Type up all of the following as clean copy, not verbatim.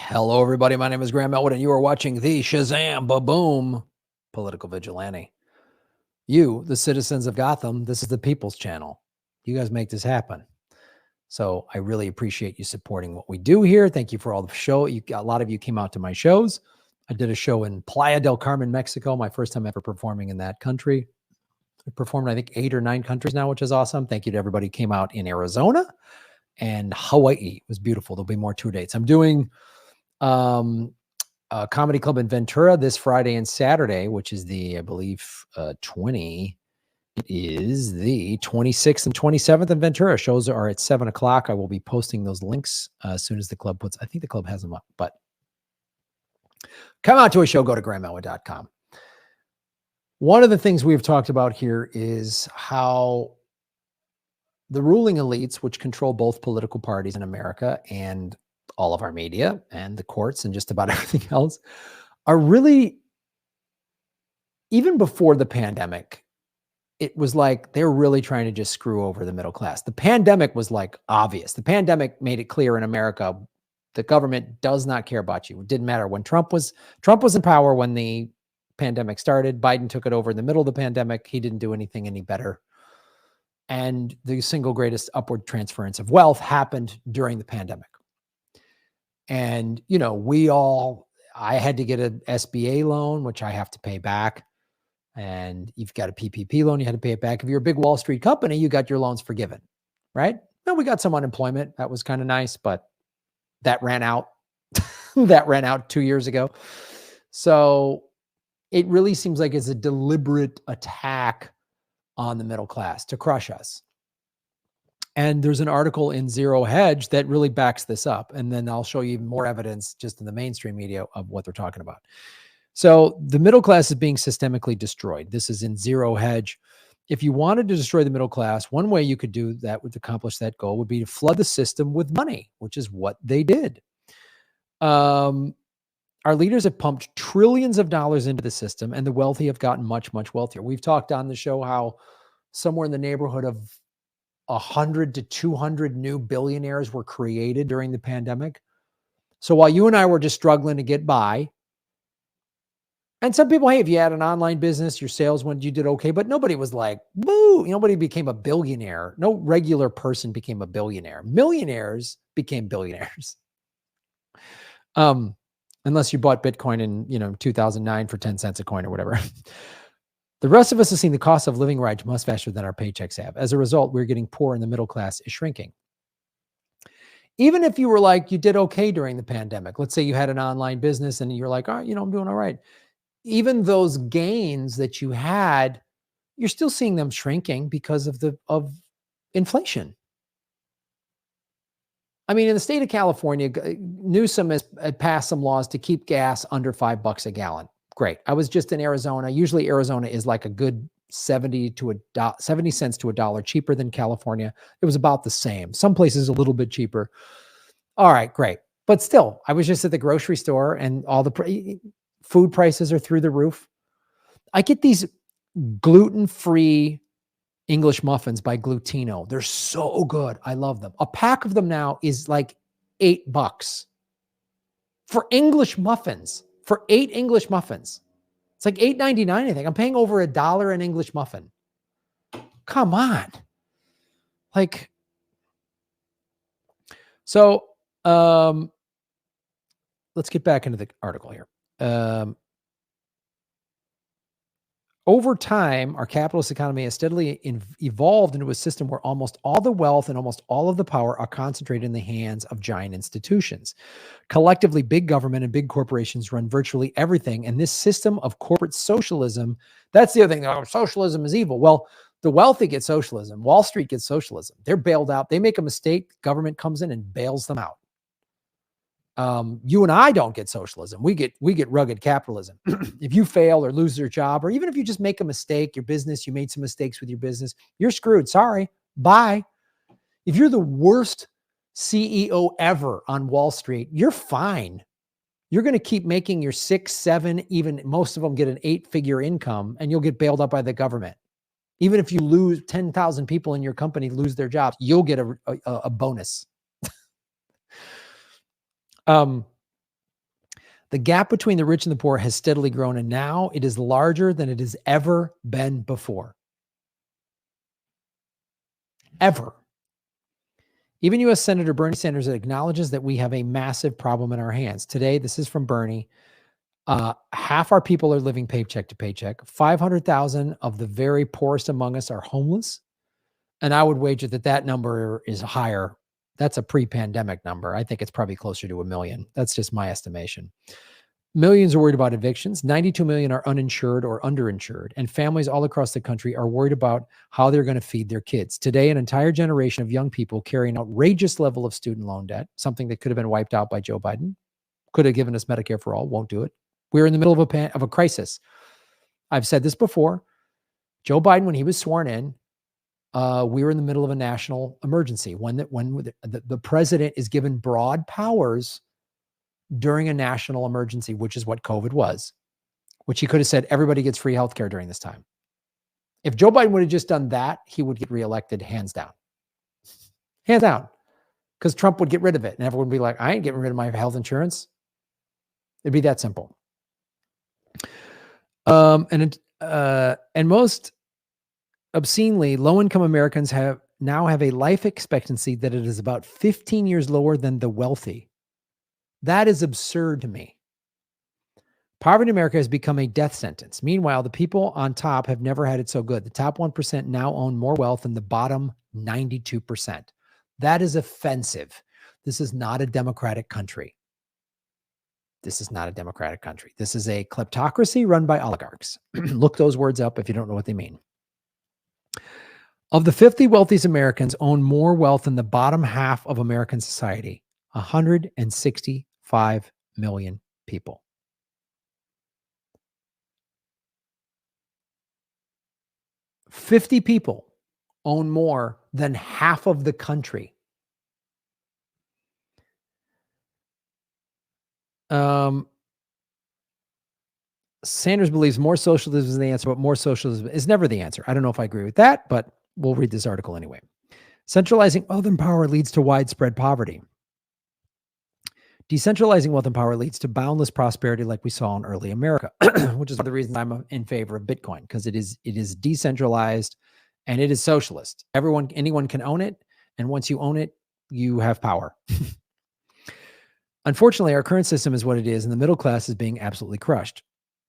Hello, everybody. My name is Graham Elwood, and you are watching the Shazam Ba-Boom Political Vigilante. You, the citizens of Gotham, this is the People's Channel. You guys make this happen. So I really appreciate you supporting what we do here. Thank you for all the show. A lot of you came out to my shows. I did a show in Playa del Carmen, Mexico, my first time ever performing in that country. I performed, I think, 8 or 9 countries now, which is awesome. Thank you to everybody who came out in Arizona and Hawaii. It was beautiful. There'll be more tour dates. I'm doing a comedy club in Ventura this Friday and Saturday, which is the, I believe, 20. It is the 26th and 27th in Ventura. Shows are at 7 o'clock. I will be posting those links as soon as the club puts, I think the club has them up, but come out to a show, go to grahamelwood.com. One of the things we've talked about here is how the ruling elites, which control both political parties in America and all of our media and the courts and just about everything else, are really, even before the pandemic, it was like they're really trying to just screw over the middle class. The pandemic was like obvious. The pandemic made it clear in America, the government does not care about you. It didn't matter when Trump was in power when the pandemic started. Biden took it over in the middle of the pandemic. He didn't do anything any better. And the single greatest upward transference of wealth happened during the pandemic. And, you know, I had to get an SBA loan, which I have to pay back. And you've got a PPP loan, you had to pay it back. If you're a big Wall Street company, you got your loans forgiven, right? Now we got some unemployment. That was kind of nice, but that ran out. That ran out 2 years ago. So it really seems like it's a deliberate attack on the middle class to crush us. And there's an article in Zero Hedge that really backs this up. And then I'll show you more evidence just in the mainstream media of what they're talking about. So the middle class is being systemically destroyed. This is in Zero Hedge. If you wanted to destroy the middle class, one way you could do that would accomplish that goal would be to flood the system with money, which is what they did. Our leaders have pumped trillions of dollars into the system, and the wealthy have gotten much, much wealthier. We've talked on the show how somewhere in the neighborhood of 100 to 200 new billionaires were created during the pandemic. So while you and I were just struggling to get by, and some people, hey, if you had an online business, your sales went, you did okay, but nobody was like, boo, nobody became a billionaire. No regular person became a billionaire. Millionaires became billionaires. Unless you bought Bitcoin in 2009 for 10 cents a coin or whatever. The rest of us have seen the cost of living rise much faster than our paychecks have. As a result, we're getting poor and the middle class is shrinking. Even if you were like, you did okay during the pandemic, let's say you had an online business and you're like, oh, I'm doing all right. Even those gains that you had, you're still seeing them shrinking because of inflation. I mean, in the state of California, Newsom has passed some laws to keep gas under $5 a gallon. Great. I was just in Arizona. Usually Arizona is like a good 70 cents to $1 cheaper than California. It was about the same. Some places a little bit cheaper. All right, great. But still, I was just at the grocery store and all the food prices are through the roof. I get these gluten-free English muffins by Glutino. They're so good. I love them. A pack of them now is like $8 for English muffins. For 8 English muffins. It's like $8.99, I think. I'm paying over $1 an English muffin. Come on. Like, so let's get back into the article here. Over time, our capitalist economy has steadily evolved into a system where almost all the wealth and almost all of the power are concentrated in the hands of giant institutions. Collectively, big government and big corporations run virtually everything. And this system of corporate socialism, that's the other thing. Oh, socialism is evil. Well, the wealthy get socialism. Wall Street gets socialism. They're bailed out. They make a mistake. Government comes in and bails them out. You and I don't get socialism. We get rugged capitalism. If you fail or lose your job, or even if you just make a mistake, your business, you made some mistakes with your business, you're screwed. Sorry. Bye. If you're the worst CEO ever on Wall Street, you're fine. You're going to keep making your 6, 7, even most of them get an 8-figure income, and you'll get bailed out by the government. Even if you lose 10,000 people in your company lose their jobs, you'll get a bonus. The gap between the rich and the poor has steadily grown, and now it is larger than it has ever been before. Ever. Even U.S. Senator Bernie Sanders acknowledges that we have a massive problem in our hands. Today, this is from Bernie. Half our people are living paycheck to paycheck. 500,000 of the very poorest among us are homeless. And I would wager that that number is higher. That's a pre-pandemic number. I think it's probably closer to 1 million. That's just my estimation. Millions are worried about evictions. 92 million are uninsured or underinsured. And families all across the country are worried about how they're going to feed their kids. Today, an entire generation of young people carry an outrageous level of student loan debt, something that could have been wiped out by Joe Biden. Could have given us Medicare for all, won't do it. We're in the middle of a crisis. I've said this before. Joe Biden, when he was sworn in, we were in the middle of a national emergency. When the president is given broad powers during a national emergency, which is what COVID was, which he could have said everybody gets free healthcare during this time. If Joe Biden would have just done that, he would get reelected hands down. Hands down. Because Trump would get rid of it and everyone would be like, I ain't getting rid of my health insurance. It'd be that simple. And most obscenely, low-income Americans now have a life expectancy that it is about 15 years lower than the wealthy. That is absurd to me. Poverty in America has become a death sentence. Meanwhile, the people on top have never had it so good. The top 1% now own more wealth than the bottom 92%. That is offensive. This is not a democratic country. This is not a democratic country. This is a kleptocracy run by oligarchs. Look those words up if you don't know what they mean. Of the 50 wealthiest Americans own more wealth than the bottom half of American society, 165 million people. $50 people own more than half of the country. Sanders believes more socialism is the answer, but more socialism is never the answer. I don't know if I agree with that, but we'll read this article anyway. Centralizing wealth and power leads to widespread poverty. Decentralizing wealth and power leads to boundless prosperity like we saw in early America, which is one of the reasons I'm in favor of Bitcoin, because it is decentralized and it is socialist. Anyone can own it, and once you own it, you have power. Unfortunately, our current system is what it is, and the middle class is being absolutely crushed.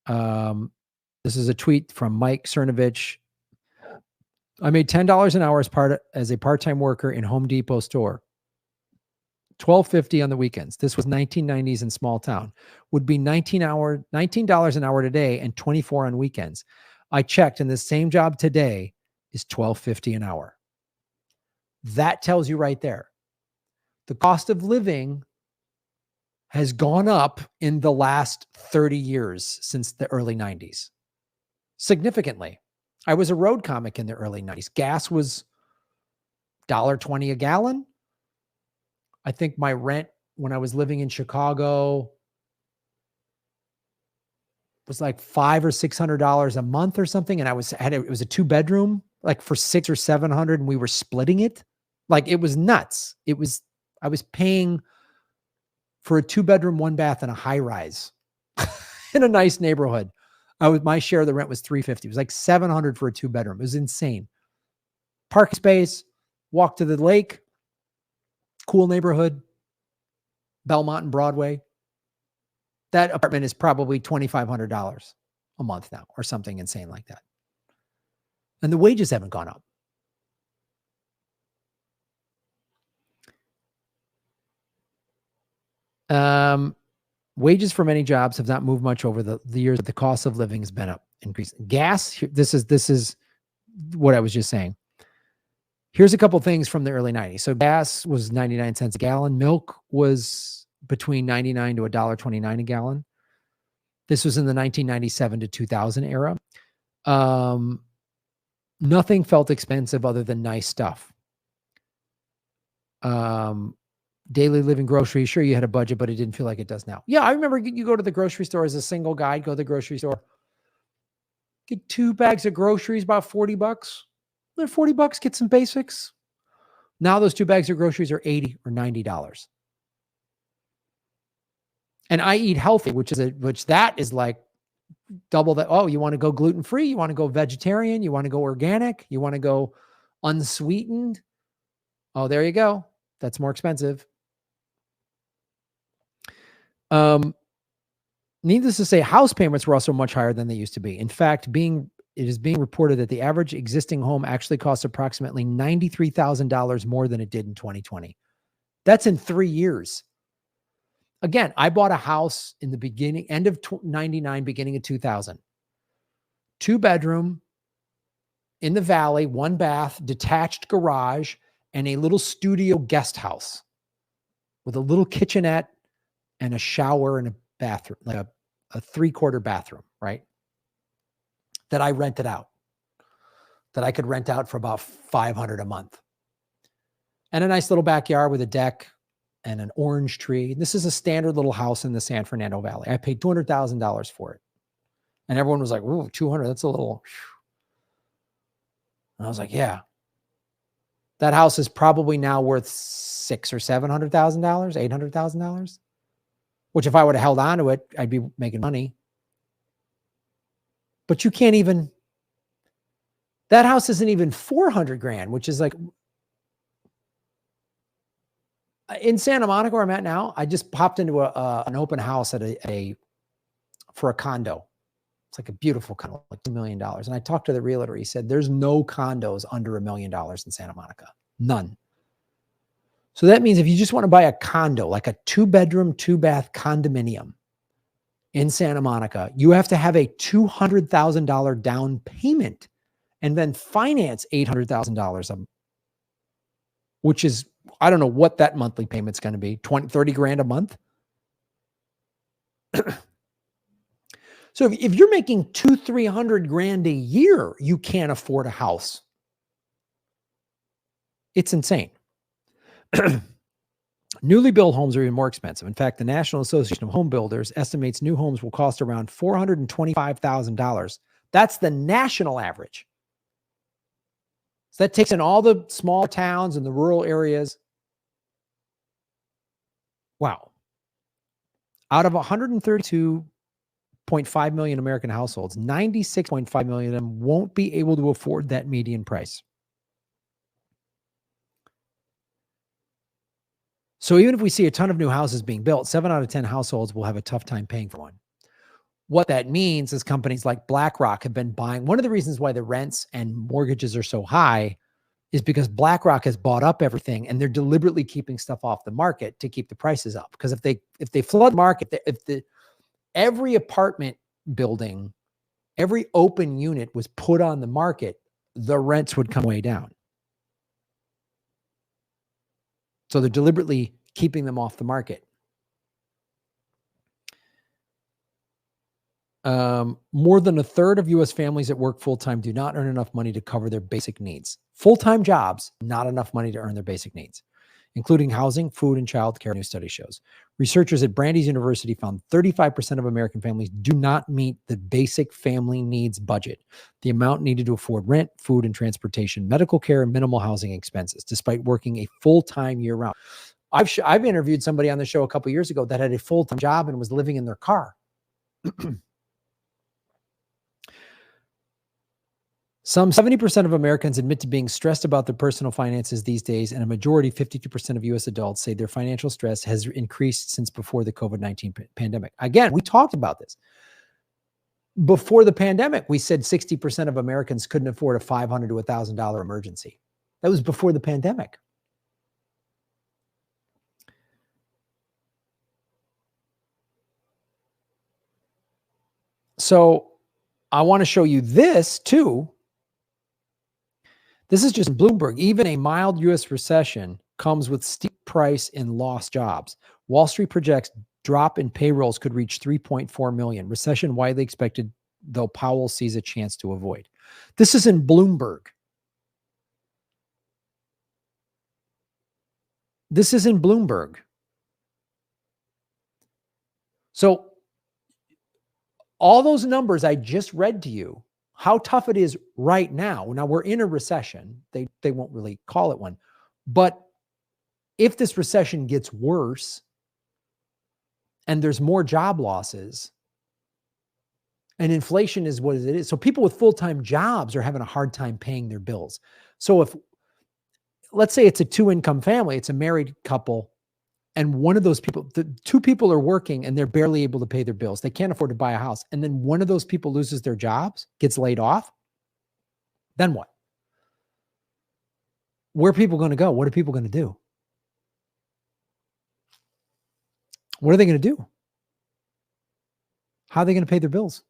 This is a tweet from Mike Cernovich. I made $10 an hour as a part-time worker in Home Depot store. $12.50 on the weekends. This was 1990s in small town. Would be $19 an hour today and $24 on weekends. I checked, and the same job today is $12.50 an hour. That tells you right there. The cost of living has gone up in the last 30 years since the early 90s. Significantly. I was a road comic in the early 90s. Gas was $1.20 a gallon. I think my rent when I was living in Chicago was like $500 or $600 a month or something. And it was a 2-bedroom, like for $600 or $700, and we were splitting it. Like, it was nuts. I was paying for a 2-bedroom, 1-bath, and a high rise in a nice neighborhood. My share of the rent was $350. It was like $700 for a 2-bedroom. It was insane. Parking space, walk to the lake, cool neighborhood, Belmont and Broadway. That apartment is probably $2,500 a month now, or something insane like that. And the wages haven't gone up. Wages for many jobs have not moved much over the years, but the cost of living has been increasing. Gas, this is what I was just saying. Here's a couple things from the early 90s. So gas was 99 cents a gallon. Milk was between 99 to $1.29 a gallon. This was in the 1997 to 2000 era. Nothing felt expensive other than nice stuff. Daily living groceries, sure, you had a budget, but it didn't feel like it does now. Yeah, I remember you go to the grocery store as a single guy, go to the grocery store, get 2 bags of groceries, about $40. They're $40, get some basics. Now those 2 bags of groceries are $80 or $90. And I eat healthy, which that is like double that. Oh, you want to go gluten-free? You want to go vegetarian? You want to go organic? You want to go unsweetened? Oh, there you go. That's more expensive. Needless to say, house payments were also much higher than they used to be. In fact, it is being reported that the average existing home actually costs approximately $93,000 more than it did in 2020. That's in 3 years. Again, I bought a house in the end of 99, beginning of 2000. 2-bedroom in the valley, 1 bath, detached garage, and a little studio guest house with a little kitchenette and a shower and a bathroom, like a 3/4 bathroom, right? That I rented out, that I could rent out for about $500 a month. And a nice little backyard with a deck and an orange tree. This is a standard little house in the San Fernando Valley. I paid $200,000 for it. And everyone was like, "Ooh, 200, that's a little." And I was like, "Yeah." That house is probably now worth $600,000 or $700,000, $800,000, which if I would have held on to it, I'd be making money. But you can't even, that house isn't even 400 grand, which is like, in Santa Monica where I'm at now, I just popped into an open house at for a condo. It's like a beautiful condo, like $2 million. And I talked to the realtor. He said, there's no condos under $1 million in Santa Monica. None. So that means if you just want to buy a condo, like a 2-bedroom, 2-bath condominium in Santa Monica, you have to have a $200,000 down payment and then finance $800,000, which is, I don't know what that monthly payment's going to be, 20, 30 grand a month. So if you're making 200-300 grand a year, you can't afford a house. It's insane. Newly built homes are even more expensive. In fact, the National Association of Home Builders estimates new homes will cost around $425,000. That's the national average. So that takes in all the small towns and the rural areas. Wow. Out of 132.5 million American households, 96.5 million of them won't be able to afford that median price. So even if we see a ton of new houses being built, 7 out of 10 households will have a tough time paying for one. What that means is companies like BlackRock have been buying. One of the reasons why the rents and mortgages are so high is because BlackRock has bought up everything and they're deliberately keeping stuff off the market to keep the prices up. Because if they flood the market, every apartment building, every open unit was put on the market, the rents would come way down. So they're deliberately keeping them off the market. More than a third of U.S. families that work full-time do not earn enough money to cover their basic needs. Full-time jobs, not enough money to earn their basic needs, including housing, food, and childcare, new study shows. Researchers at Brandies University found 35% of American families do not meet the basic family needs budget, the amount needed to afford rent, food, and transportation, medical care, and minimal housing expenses, despite working a full-time year-round. I've interviewed somebody on the show a couple of years ago that had a full-time job and was living in their car. Some 70% of Americans admit to being stressed about their personal finances these days, and a majority, 52% of U.S. adults, say their financial stress has increased since before the COVID-19 pandemic. Again, we talked about this. Before the pandemic, we said 60% of Americans couldn't afford a $500 to $1,000 emergency. That was before the pandemic. So I want to show you this too. This is just Bloomberg. Even a mild U.S. recession comes with steep price and lost jobs. Wall Street projects drop in payrolls could reach 3.4 million. Recession widely expected, though Powell sees a chance to avoid. This is in Bloomberg. This is in Bloomberg. So all those numbers I just read to you, how tough it is right now. Now we're in a recession. They won't really call it one. But if this recession gets worse, and there's more job losses, and inflation is what it is. So people with full-time jobs are having a hard time paying their bills. So if, let's say it's a 2-income family, it's a married couple, and one of those people, the 2 people are working and they're barely able to pay their bills. They can't afford to buy a house. And then one of those people loses their jobs, gets laid off. Then what? Where are people going to go? What are people going to do? What are they going to do? How are they going to pay their bills?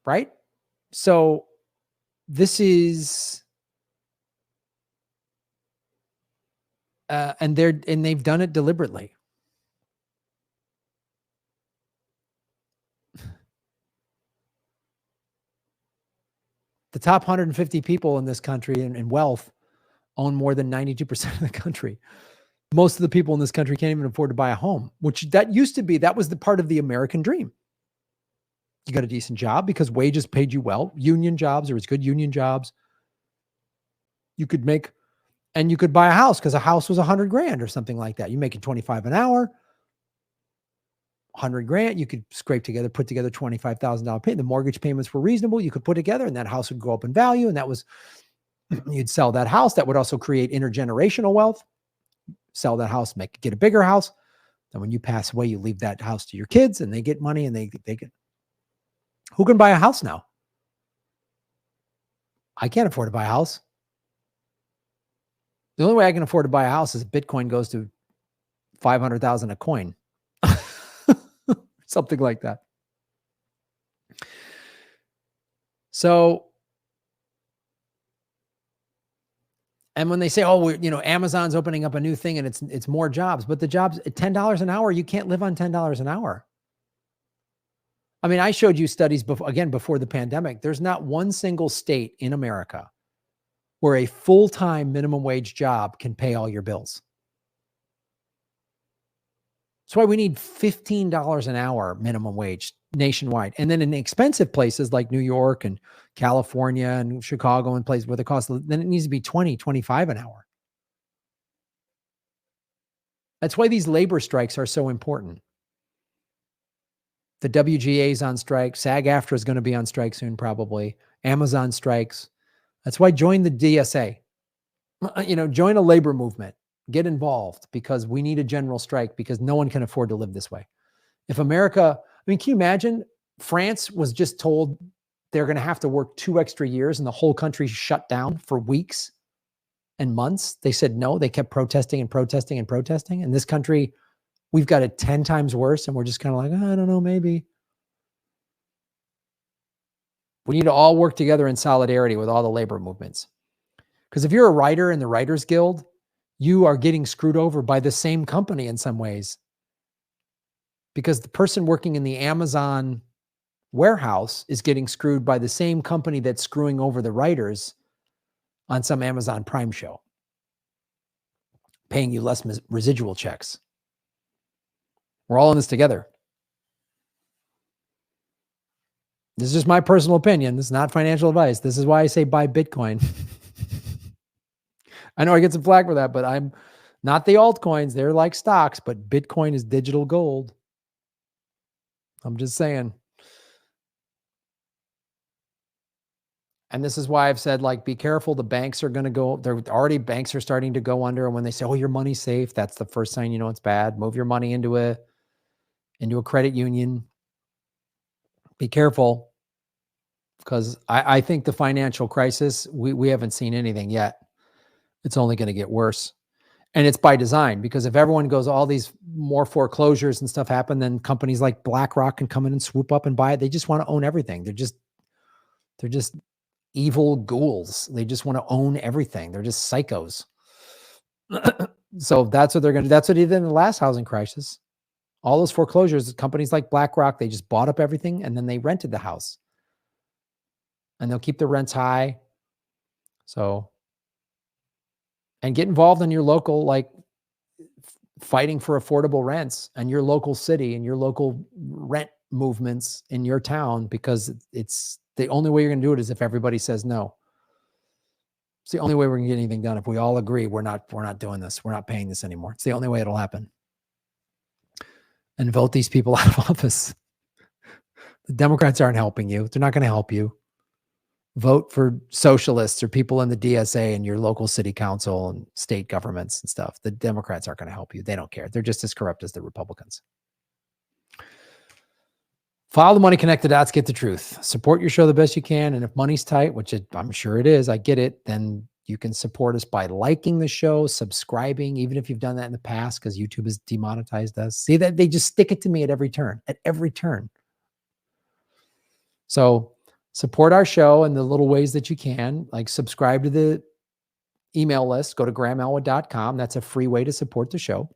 Right? So this is, and they've done it deliberately. The top 150 people in this country in wealth own more than 92% of the country. Most of the people in this country can't even afford to buy a home, which that used to be, that was the part of the American dream. You got a decent job because wages paid you well. Union jobs, there was good union jobs. You could make, and you could buy a house because a house was $100,000 or something like that. You're making $25 an hour, $100,000. You could scrape together, put together $25,000 payment. The mortgage payments were reasonable. You could put together, and that house would go up in value. And that was, you'd sell that house. That would also create intergenerational wealth. Sell that house, get a bigger house. Then when you pass away, you leave that house to your kids, and they get money, and they get. Who can buy a house now? I can't afford to buy a house. The only way I can afford to buy a house is if Bitcoin goes to 500,000 a coin. Something like that. So, and when they say, oh, Amazon's opening up a new thing and it's more jobs, but the jobs at $10 an hour, you can't live on $10 an hour. I mean, I showed you studies before the pandemic. There's not one single state in America where a full-time minimum wage job can pay all your bills. That's why we need $15 an hour minimum wage nationwide. And then in expensive places like New York and California and Chicago and places where the cost, then it needs to be 20, 25 an hour. That's why these labor strikes are so important. The WGA is on strike. SAG-AFTRA is going to be on strike soon, probably. Amazon strikes. That's why join the DSA. Join a labor movement. Get involved because we need a general strike because no one can afford to live this way. If America, can you imagine? France was just told they're going to have to work 2 extra years and the whole country shut down for weeks and months. They said no. They kept protesting and protesting and protesting. In this country, we've got it 10 times worse, and we're just kind of like, I don't know, maybe. We need to all work together in solidarity with all the labor movements. Because if you're a writer in the Writers Guild, you are getting screwed over by the same company in some ways. Because the person working in the Amazon warehouse is getting screwed by the same company that's screwing over the writers on some Amazon Prime show, paying you less residual checks. We're all in this together. This is just my personal opinion. This is not financial advice. This is why I say buy Bitcoin. I know I get some flack for that, but I'm not the altcoins. They're like stocks, but Bitcoin is digital gold. I'm just saying. And this is why I've said, be careful. The banks are going to go, banks are starting to go under. And when they say, oh, your money's safe, that's the first sign it's bad. Move your money into a credit union. Be careful. Because I think the financial crisis, we haven't seen anything yet. It's only going to get worse. And it's by design, because if everyone goes, all these more foreclosures and stuff happen, then companies like BlackRock can come in and swoop up and buy it. They just want to own everything. They're just evil ghouls. They just want to own everything. They're just psychos. So that's what they're going to do. That's what they did in the last housing crisis. All those foreclosures, companies like BlackRock, they just bought up everything and then they rented the house. And they'll keep the rents high. So, and get involved in your local, fighting for affordable rents and your local city and your local rent movements in your town, because it's the only way you're going to do it is if everybody says no. It's the only way we're going to get anything done. If we all agree, we're not doing this. We're not paying this anymore. It's the only way it'll happen. And vote these people out of office. The Democrats aren't helping you. They're not going to help you. Vote for socialists or people in the DSA and your local city council and state governments and stuff. The Democrats aren't going to help you. They don't care. They're just as corrupt as the Republicans. Follow the money, connect the dots, get the truth. Support your show the best you can. And if money's tight, which I'm sure it is, I get it, then you can support us by liking the show, subscribing, even if you've done that in the past, because YouTube has demonetized us. See that they just stick it to me at every turn, So support our show in the little ways that you can, like subscribe to the email list, go to grahamelwood.com. That's a free way to support the show.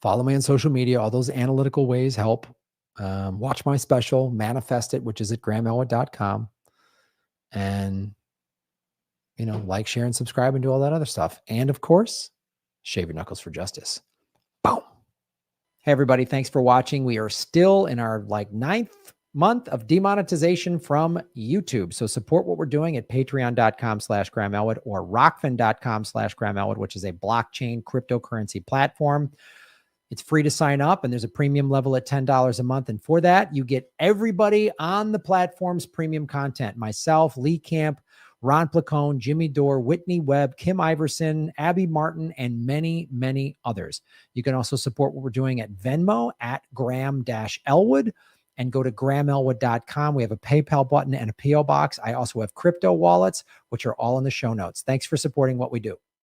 Follow me on social media. All those analytical ways help. Watch my special, Manifest It, which is at grahamelwood.com. And, like, share, and subscribe, and do all that other stuff. And, of course, shave your knuckles for justice. Boom. Hey, everybody. Thanks for watching. We are still in our, 9th month of demonetization from YouTube. So support what we're doing at patreon.com/GrahamElwood or rockfin.com/GrahamElwood, which is a blockchain cryptocurrency platform. It's free to sign up, and there's a premium level at $10 a month. And for that, you get everybody on the platform's premium content. Myself, Lee Camp, Ron Placone, Jimmy Dore, Whitney Webb, Kim Iverson, Abby Martin, and many, many others. You can also support what we're doing at Venmo at Graham-Elwood, and go to grahamelwood.com. We have a PayPal button and a PO box. I also have crypto wallets, which are all in the show notes. Thanks for supporting what we do.